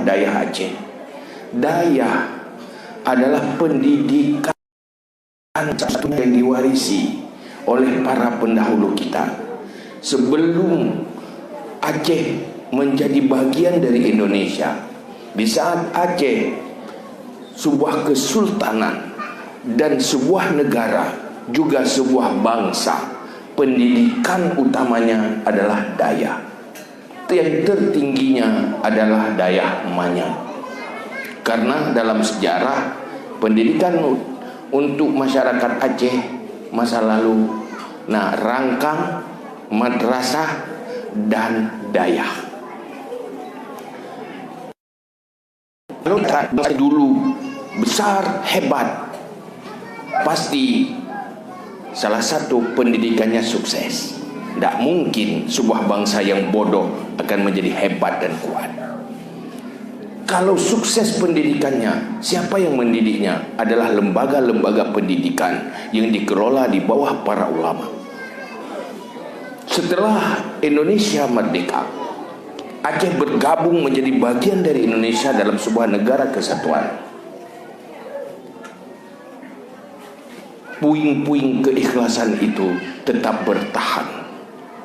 daya Aceh. Daya adalah pendidikan satu yang diwarisi oleh para pendahulu kita. Sebelum Aceh menjadi bagian dari Indonesia, di saat Aceh sebuah kesultanan dan sebuah negara, juga sebuah bangsa, pendidikan utamanya adalah daya. Yang tertingginya adalah daya Manyang. Karena dalam sejarah pendidikan untuk masyarakat Aceh masa lalu, rangkang, madrasah, dan daya. Kalau dulu besar, hebat, pasti salah satu pendidikannya sukses. Tidak mungkin sebuah bangsa yang bodoh akan menjadi hebat dan kuat. Kalau sukses pendidikannya, siapa yang mendidiknya? Adalah lembaga-lembaga pendidikan yang dikelola di bawah para ulama. Setelah Indonesia merdeka, Aceh bergabung menjadi bagian dari Indonesia dalam sebuah negara kesatuan. Puing-puing keikhlasan itu tetap bertahan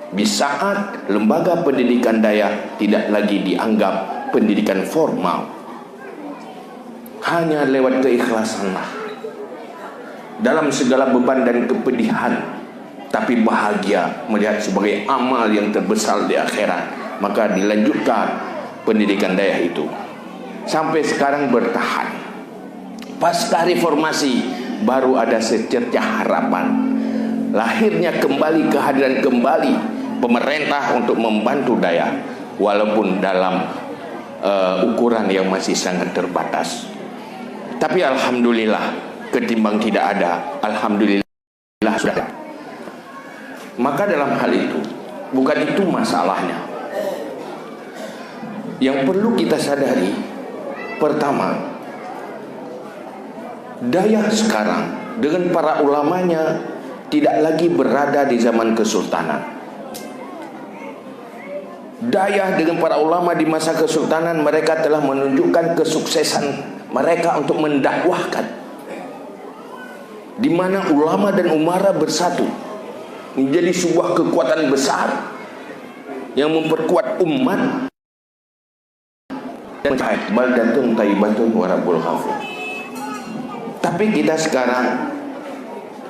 di saat lembaga pendidikan daya tidak lagi dianggap pendidikan formal. Hanya lewat keikhlasanlah dalam segala beban dan kepedihan, tapi bahagia melihat sebagai amal yang terbesar di akhirat, maka dilanjutkan pendidikan daya itu sampai sekarang bertahan. Pasca reformasi baru ada secercah harapan, lahirnya kembali, kehadiran kembali pemerintah untuk membantu daya, walaupun dalam ukuran yang masih sangat terbatas. Tapi alhamdulillah, ketimbang tidak ada, alhamdulillah sudah ada. Maka dalam hal itu, bukan itu masalahnya. Yang perlu kita sadari, pertama, daya sekarang dengan para ulamanya tidak lagi berada di zaman kesultanan. Daya dengan para ulama di masa kesultanan, mereka telah menunjukkan kesuksesan mereka untuk mendakwahkan, di mana ulama dan umara bersatu menjadi sebuah kekuatan besar yang memperkuat umat. Dan baldatun thayyibatun wa rabbul ghafur. Tapi kita sekarang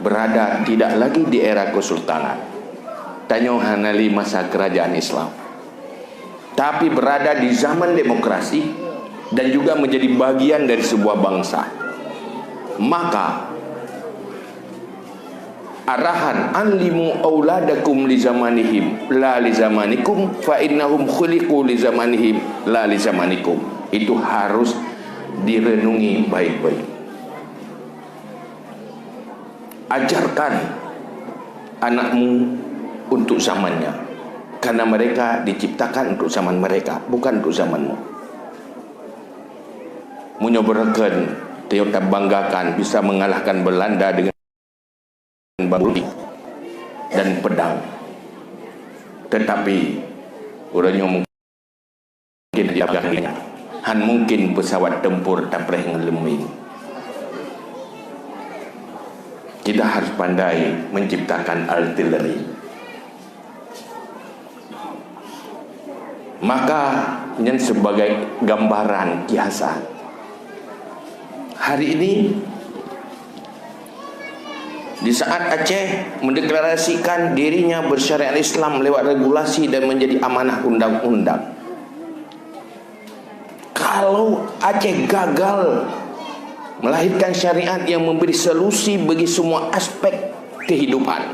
berada tidak lagi di era kesultanan, tanyo hanali masa kerajaan Islam, tapi berada di zaman demokrasi dan juga menjadi bagian dari sebuah bangsa. Maka arahan anlimu auladakum li zamanihim la li zamanikum fa innahum khuliqu li zamanihim la li zamanikum, itu harus direnungi baik-baik. Ajarkan anakmu untuk zamannya, karena mereka diciptakan untuk zaman mereka, bukan untuk zamanmu. Menyoborkan, Toyota banggakan bisa mengalahkan Belanda dengan bambu dan pedang. Tetapi orangnya mungkin diabaikan. Han mungkin pesawat tempur tapre ngelemin. Kita harus pandai menciptakan artileri. Maka yang sebagai gambaran kiasan, hari ini di saat Aceh mendeklarasikan dirinya bersyariat Islam lewat regulasi dan menjadi amanah undang-undang, kalau Aceh gagal melahirkan syariat yang memberi solusi bagi semua aspek kehidupan,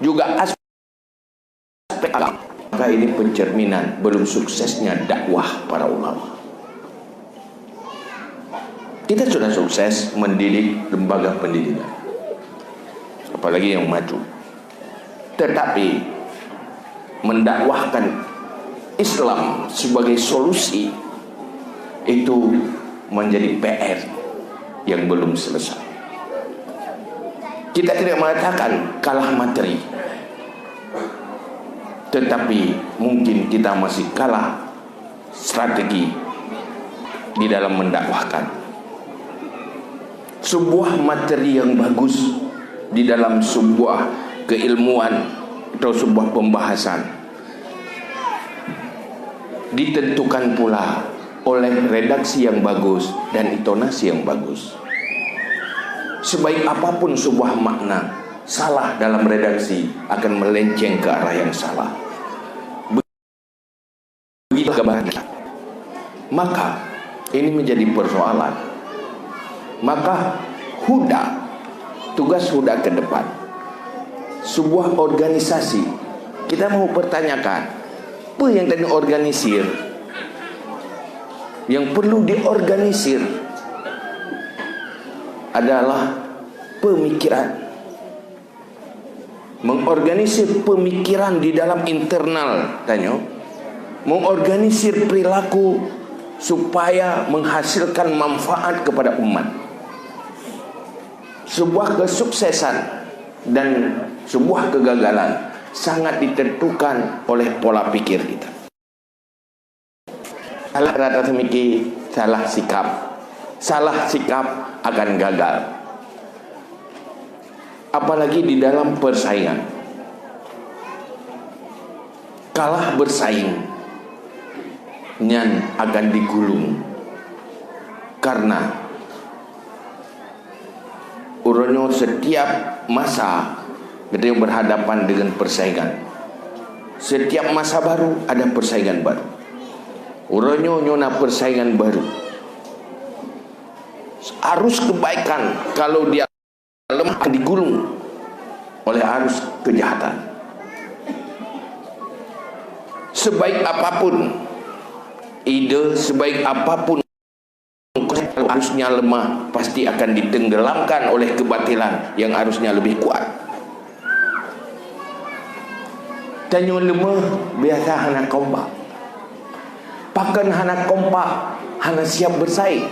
juga aspek agama, maka ini pencerminan belum suksesnya dakwah para ulama. Kita sudah sukses mendidik lembaga pendidikan, apalagi yang maju, tetapi mendakwahkan Islam sebagai solusi itu menjadi PR yang belum selesai. Kita tidak mengatakan kalah materi, tetapi mungkin kita masih kalah strategi di dalam mendakwahkan. Sebuah materi yang bagus di dalam sebuah keilmuan atau sebuah pembahasan ditentukan pula oleh redaksi yang bagus dan intonasi yang bagus. Sebaik apapun sebuah makna, salah dalam redaksi akan melenceng ke arah yang salah. Begitu gambarannya. Maka ini menjadi persoalan. Maka tugas Huda ke depan, sebuah organisasi, kita mau pertanyakan, apa yang tadi organisir? Yang perlu diorganisir adalah pemikiran. Mengorganisir pemikiran di dalam internal, tanya, mengorganisir perilaku supaya menghasilkan manfaat kepada umat. Sebuah kesuksesan dan sebuah kegagalan sangat ditentukan oleh pola pikir kita. Salah rata semiki, salah sikap akan gagal. Apalagi di dalam persaingan. Kalah bersaing nyan akan digulung, karena uronyo setiap masa kita berhadapan dengan persaingan. Setiap masa baru ada persaingan baru. Uronyo nyona persaingan baru. Arus kebaikan kalau dia lemah digulung oleh arus kejahatan. Sebaik apapun ide, sebaik apapun arusnya lemah, pasti akan ditenggelamkan oleh kebatilan yang arusnya lebih kuat. Tanyo lemah biasa hana kompak. Pakan hana kompak, hana siap bersaing.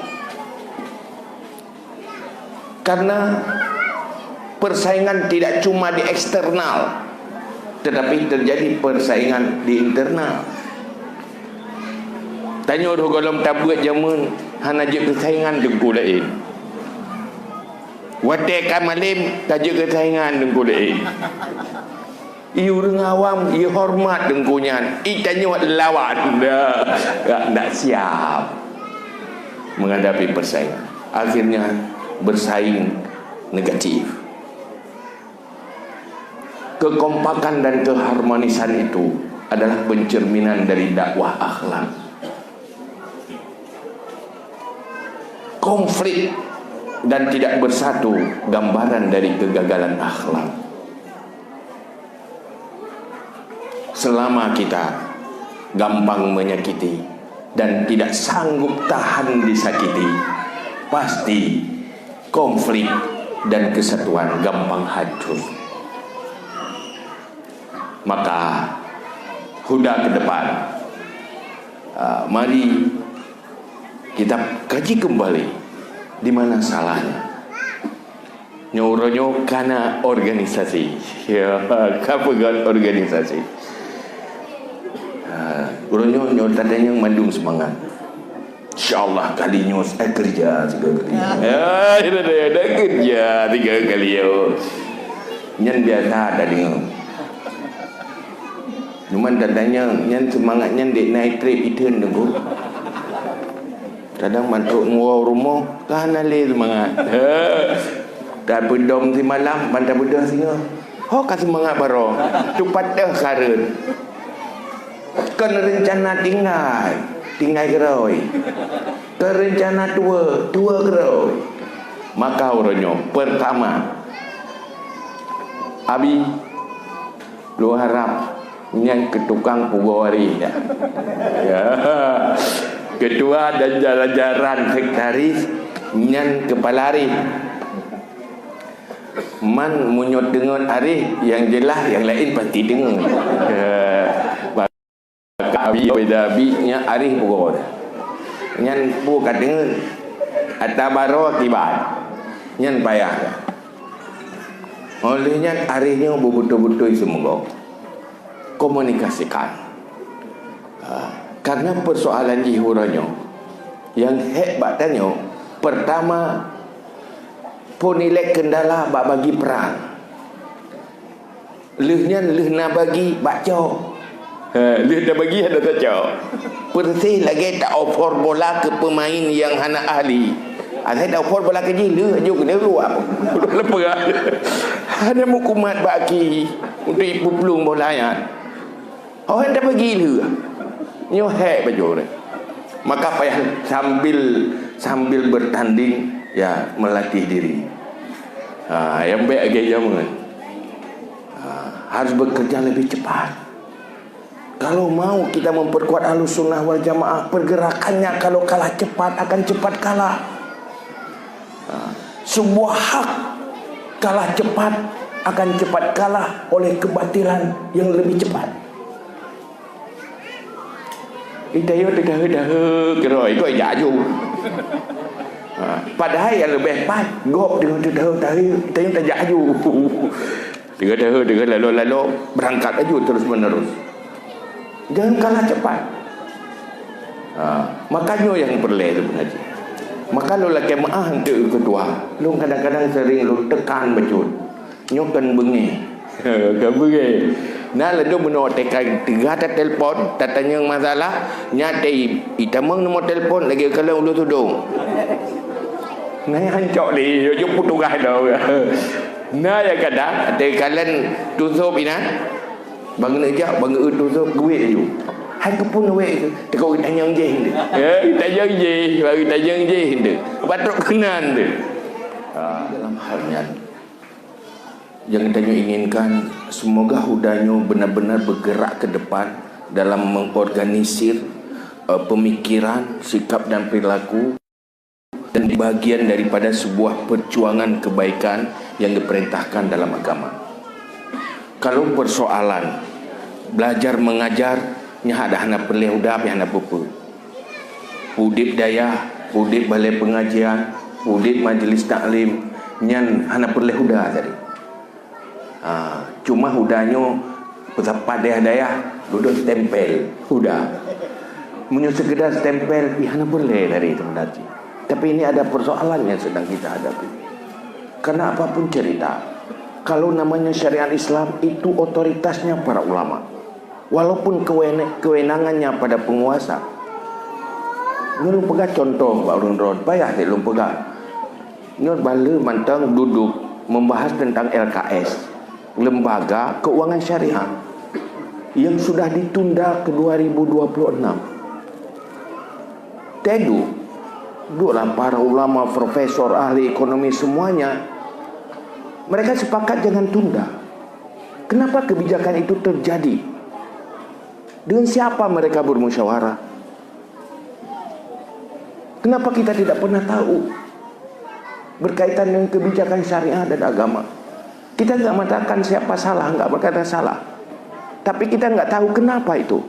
Karena persaingan tidak cuma di eksternal, tetapi terjadi persaingan di internal. Tanya orang golong tabut jamun hana je persaingan dengku lain. Watek malim tajuk persaingan dengku lain. Iu orang awam, iu hormat dengkunya. Tanya lawan dah. Tak siap menghadapi persaingan. Akhirnya bersaing negatif. Kekompakan dan keharmonisan itu adalah pencerminan dari dakwah akhlak. Konflik dan tidak bersatu gambaran dari kegagalan akhlak. Selama kita gampang menyakiti dan tidak sanggup tahan disakiti, pasti konflik dan kesatuan gampang hancur. Maka Huda ke depan, mari kita kaji kembali di mana salahnya. Nyuruhnya karena organisasi, ya, kapegan organisasi. Nyuruhnya nyuruhnya mandung semangat. InsyaAllah kalinya saya kerja 3 kali. Ya, itu ada kerja 3 kali ya. Nyan biasa ada dengar. Cuman tadanya nyan semangatnya dek naik trip itu nunggu. Kadang mantuk ngau rumah kan ale semangat. Dan bedom si malam bantai bedah singa. Ho kasih semangat baru. Cepat dah karun. Kan rencana tinggal geroi. Kerencana tua geroi. Maka uronyo pertama, abi lu harap yang ke tukang pugawari ya. Ketua dan jalan-jalan sekretaris nyan kepala arif. Man munyot dengan arif yang jelas, yang lain pasti dengar. Maka abi nya arif pugawari. Nyan bukan dengan atabaro akibat. Nyan payah. Olehnya arifnya betul-betul semua komunikasikan. Karena persoalan jihurannya Yang hebat tanya, pertama ponilek kendala bak bagi perang. Lehnya leh nak bagi baca. Leh dah bagi ada tak cak. Persih lagi tak offer bola ke pemain yang hana ahli. Saya dah offer bola ke jila je kena luar. Lepas ada mukumat baki untuk ibu pelung bola ya. Orang dah bagi le. Nyohek baju ni. Maka payah sambil bertanding ya melatih diri. Yang baik lagi zaman. Harus bekerja lebih cepat. Kalau mau kita memperkuat Ahlus Sunnah wal Jamaah, pergerakannya kalau kalah cepat akan cepat kalah. Sebuah hak kalah cepat akan cepat kalah oleh kebatilan yang lebih cepat. Dah kira ikut jaju. Padahal yang lebih cepat gop dengan dah tak jaju. Dengan lalu berangkat aja terus menerus. Jangan kalah cepat. Makanya yang perlu itu mengaji. Maka lu lagi maah untuk kedua. Lu kadang-kadang sering lu tekan becut. Nyokan bengi. Kan bengi. Nah lalu menurut tekan tiga telefon, tanya masalah, nyati itamang nombor telefon lagi kalau ulu tudung. Nah hancur ni, yo putugas dah. Nah ya kadang ada kalian tutup ina. Bang nak jak bang tutup duit je. Hai kepun duit tu. Tekau kita tanya je. Tanya je, bagi tanya je tu. Patut kenan tu. Dalam halnya yang kita inginkan semoga Hudayu benar-benar bergerak ke depan dalam mengorganisir pemikiran, sikap dan perilaku dan bagian daripada sebuah perjuangan kebaikan yang diperintahkan dalam agama. Kalau persoalan belajar mengajar nya ada hana perlu udap hana pupu. Udip daya, udip balai pengajian, udip majlis taklim nyan hana perlu udah tadi. Cuma Hudayu betapa daya duduk stempel udah. Munyo sekedar stempel hana boleh dari itu tadi. Tapi ini ada persoalan yang sedang kita hadapi. Karena apapun cerita, kalau namanya syariat Islam itu otoritasnya para ulama. Walaupun kewenangannya pada penguasa. Lu pegang contoh Pak Ron, payah dia lu pegang. Nyur bala mantang duduk membahas tentang LKS, Lembaga Keuangan Syariah, yang sudah ditunda ke 2026. Tedu duduklah para ulama, profesor, ahli ekonomi semuanya. Mereka sepakat jangan tunda. Kenapa kebijakan itu terjadi? Dengan siapa mereka bermusyawarah? Kenapa kita tidak pernah tahu? Berkaitan dengan kebijakan syariah dan agama. Kita tidak mengatakan siapa salah, enggak berkata salah. Tapi kita enggak tahu kenapa itu.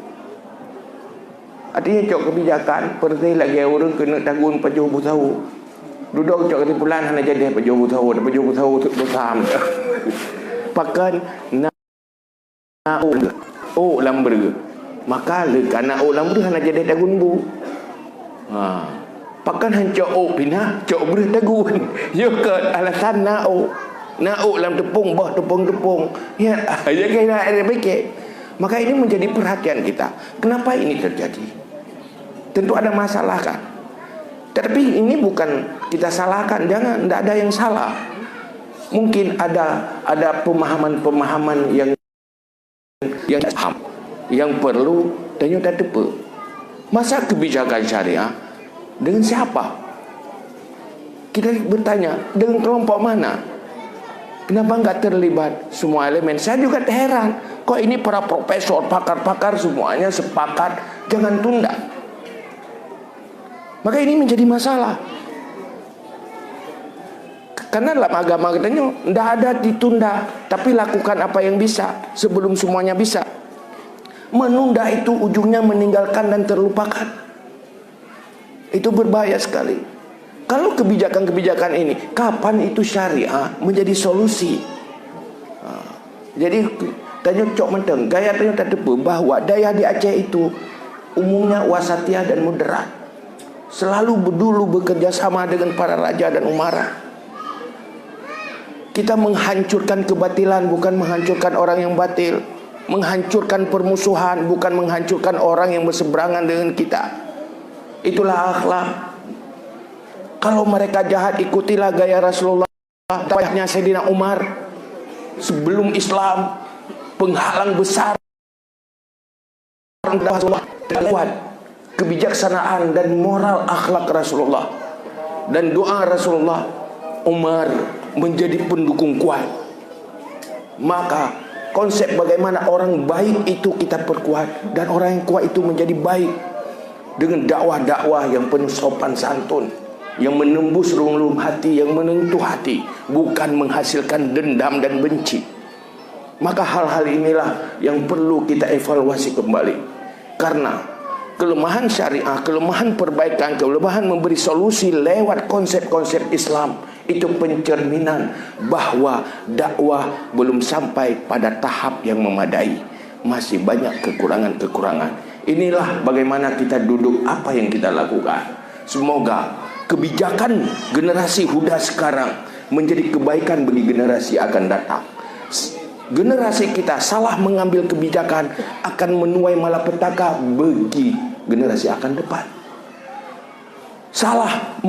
Artinya cok kebijakan pergi lagi orang kena tanggung pejuh tahu. Duduk cok ketimpulan hanya jadi pejuh tahu tu sam. Pakan na lamber. Maka le kana lamber hanya jadi tanggung bu. Pakan hancur pindah cok ber tanggung. Yo ke alasan nao lam tepung tepung. Ya, kira ada baik. Maka ini menjadi perhatian kita. Kenapa ini terjadi? Tentu ada masalah kan. Tapi ini bukan kita salahkan, jangan, tidak ada yang salah. Mungkin ada pemahaman-pemahaman yang paham, yang perlu tanya tepe. Masa kebijakan syariah dengan siapa? Kita bertanya dengan kelompok mana? Kenapa enggak terlibat semua elemen? Saya juga heran. Kok ini para profesor, pakar-pakar semuanya sepakat jangan tunda. Maka ini menjadi masalah. Karena dalam agama katanya tidak ada ditunda, tapi lakukan apa yang bisa sebelum semuanya bisa. Menunda itu ujungnya meninggalkan dan terlupakan. Itu berbahaya sekali. Kalau kebijakan-kebijakan ini, kapan itu syariah menjadi solusi? Jadi tanya cok menteng, gaya tanya tak tepu bahwa daya di Aceh itu umumnya wasatiyah dan moderat. selalu dulu bekerja sama dengan para raja dan umara. Kita menghancurkan kebatilan, bukan menghancurkan orang yang batil. Menghancurkan permusuhan, bukan menghancurkan orang yang berseberangan dengan kita. Itulah akhlak. Kalau mereka jahat, ikutilah gaya Rasulullah. Tayahnya Sayyidina Umar sebelum Islam, penghalang besar Rasulullah, kuat kebijaksanaan dan moral akhlak Rasulullah dan doa Rasulullah. Umar menjadi pendukung kuat. Maka konsep bagaimana orang baik itu kita perkuat, dan orang yang kuat itu menjadi baik dengan dakwah-dakwah yang penuh sopan santun, yang menembus relung-relung hati, yang menyentuh hati, bukan menghasilkan dendam dan benci. Maka hal-hal inilah yang perlu kita evaluasi kembali. Karena kelemahan syariah, kelemahan perbaikan, kelemahan memberi solusi lewat konsep-konsep Islam, itu pencerminan bahwa dakwah belum sampai pada tahap yang memadai. Masih banyak kekurangan-kekurangan. Inilah bagaimana kita duduk, apa yang kita lakukan. Semoga kebijakan generasi Huda sekarang menjadi kebaikan bagi generasi akan datang. Generasi kita salah mengambil kebijakan akan menuai malapetaka bagi generasi akan depan. Salah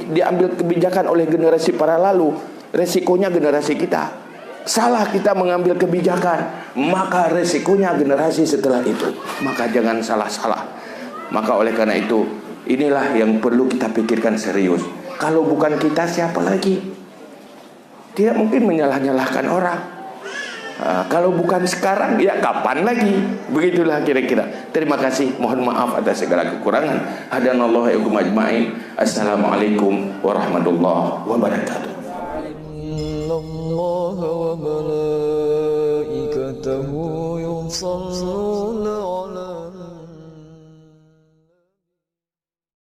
diambil kebijakan oleh generasi para lalu, resikonya generasi kita. Salah kita mengambil kebijakan, maka resikonya generasi setelah itu. Maka jangan salah-salah. Maka oleh karena itu, inilah yang perlu kita pikirkan serius. Kalau bukan kita, siapa lagi? Tidak mungkin menyalah-nyalahkan orang. Kalau bukan sekarang, ya kapan lagi? Begitulah kira-kira. Terima kasih. Mohon maaf atas segala kekurangan. Hadanallahu wa iyyakum ajmain. Assalamualaikum warahmatullahi wabarakatuh. Innallaha wa malaikatahu yusalluna